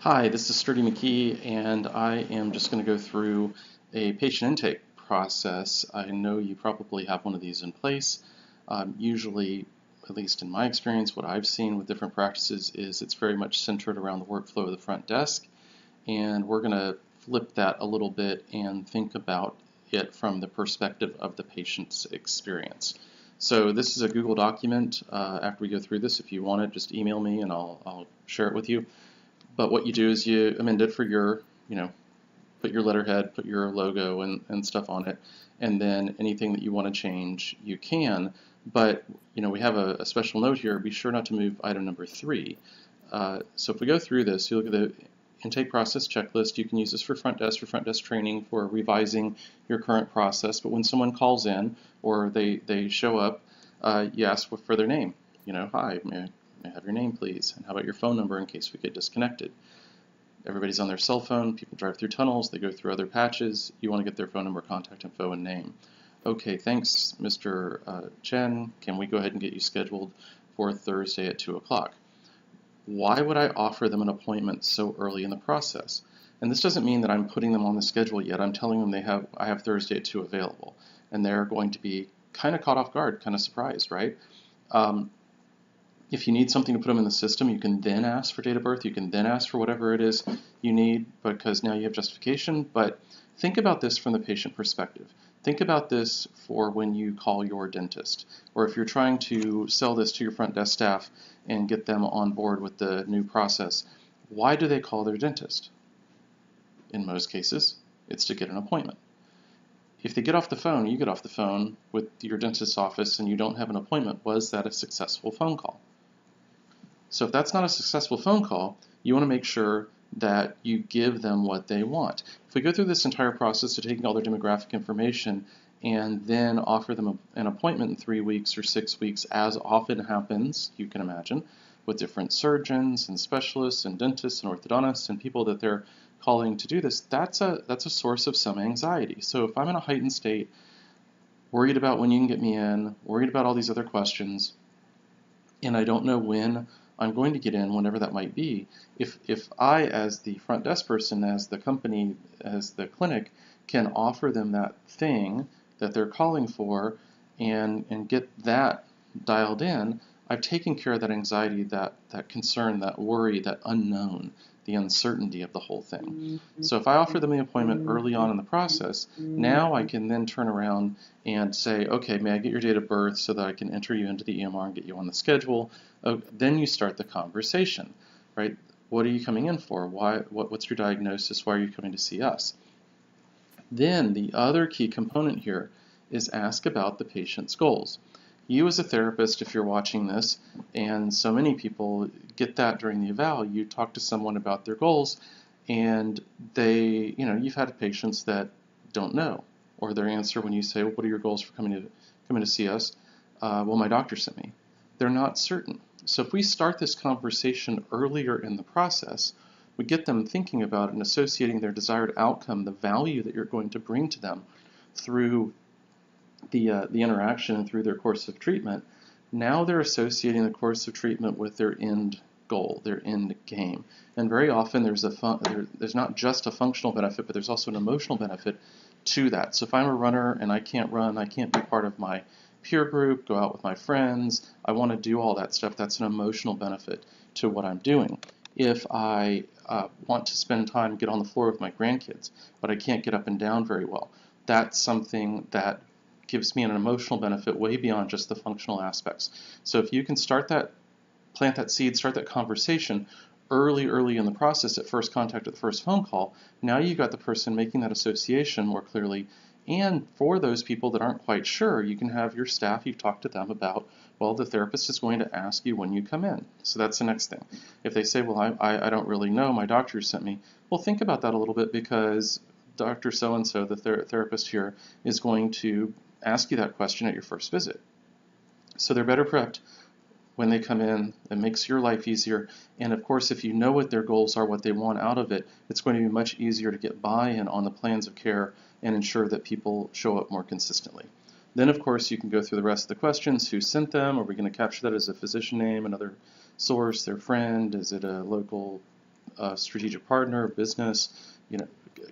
Hi, this is Sturdy McKee, and I am just going to go through a patient intake process. I know you probably have one of these in place. Usually, at least in my experience, what I've seen with different practices is it's very much centered around the workflow of the front desk, and we're going to flip that a little bit and think about it from the perspective of the patient's experience. So this is a Google document. After we go through this, if you want it, just email me and I'll share it with you. But what you do is you amend it for your, put your letterhead, put your logo and stuff on it, and then anything that you want to change, you can. But, we have a special note here. Be sure not to move item number 3. So if we go through this, you look at the intake process checklist. You can use this for front desk training, for revising your current process. But when someone calls in or they show up, you ask for their name. Hi, may I have your name, please? And how about your phone number in case we get disconnected? Everybody's on their cell phone. People drive through tunnels. They go through other patches. You want to get their phone number, contact info, and name. Okay, thanks, Mr. Chen. Can we go ahead and get you scheduled for Thursday at 2 o'clock? Why would I offer them an appointment so early in the process? And this doesn't mean that I'm putting them on the schedule yet. I'm telling them I have Thursday at 2 available. And they're going to be kind of caught off guard, kind of surprised, right? If you need something to put them in the system, you can then ask for date of birth. You can then ask for whatever it is you need, because now you have justification. But think about this from the patient perspective. Think about this for when you call your dentist, or if you're trying to sell this to your front desk staff and get them on board with the new process. Why do they call their dentist? In most cases, it's to get an appointment. If they get off the phone, you get off the phone with your dentist's office and you don't have an appointment, was that a successful phone call? So if that's not a successful phone call, you want to make sure that you give them what they want. If we go through this entire process of taking all their demographic information and then offer them an appointment in 3 weeks or 6 weeks, as often happens, you can imagine, with different surgeons and specialists and dentists and orthodontists and people that they're calling to do this, that's a source of some anxiety. So if I'm in a heightened state, worried about when you can get me in, worried about all these other questions, and I don't know when I'm going to get in, whenever that might be, if I, as the front desk person, as the company, as the clinic, can offer them that thing that they're calling for and get that dialed in, I've taken care of that anxiety, that concern, that worry, that unknown, the uncertainty of the whole thing. So if I offer them the appointment early on in the process, now I can then turn around and say, okay, may I get your date of birth so that I can enter you into the EMR and get you on the schedule? Then you start the conversation, right? What are you coming in for? What's your diagnosis? Why are you coming to see us? Then the other key component here is ask about the patient's goals. You as a therapist, if you're watching this, and so many people get that during the eval, you talk to someone about their goals, and you've had patients that don't know, or their answer when you say, well, what are your goals for coming to see us? Well, my doctor sent me. They're not certain. So if we start this conversation earlier in the process, we get them thinking about and associating their desired outcome, the value that you're going to bring to them through the interaction and through their course of treatment. Now they're associating the course of treatment with their end goal, their end game. And very often there's not just a functional benefit, but there's also an emotional benefit to that. So if I'm a runner and I can't run, I can't be part of my peer group, go out with my friends, I want to do all that stuff, that's an emotional benefit to what I'm doing. If I want to spend time, get on the floor with my grandkids, but I can't get up and down very well, that's something that gives me an emotional benefit way beyond just the functional aspects. So if you can plant that seed, start that conversation early in the process at first contact, at the first phone call, now you've got the person making that association more clearly. And for those people that aren't quite sure, you can have your staff, you've talked to them about, well, the therapist is going to ask you when you come in. So that's the next thing. If they say, well, I don't really know, my doctor sent me, well, think about that a little bit, because Dr. So-and-so, the therapist here, is going to ask you that question at your first visit. So they're better prepped when they come in. It makes your life easier. And of course, if you know what their goals are, what they want out of it, it's going to be much easier to get buy-in on the plans of care and ensure that people show up more consistently. Then, of course, you can go through the rest of the questions. Who sent them? Are we going to capture that as a physician name, another source, their friend? Is it a local a strategic partner, business,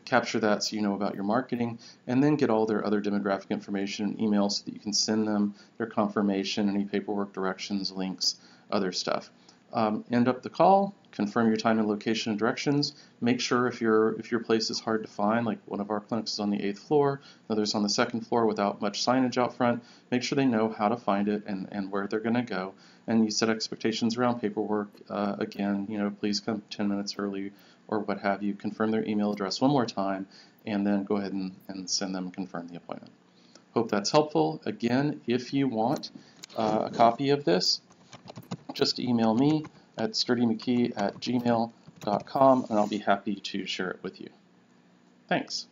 capture that so you know about your marketing, and then get all their other demographic information in email so that you can send them their confirmation, any paperwork, directions, links, other stuff. End up the call, confirm your time and location and directions. Make sure if your place is hard to find, like one of our clinics is on the 8th floor, another's on the 2nd floor without much signage out front, make sure they know how to find it and where they're going to go. And you set expectations around paperwork. Again, please come 10 minutes early or what have you. Confirm their email address one more time, and then go ahead and send them confirm the appointment. Hope that's helpful. Again, if you want a copy of this, just email me at sturdymckee@gmail.com, and I'll be happy to share it with you. Thanks.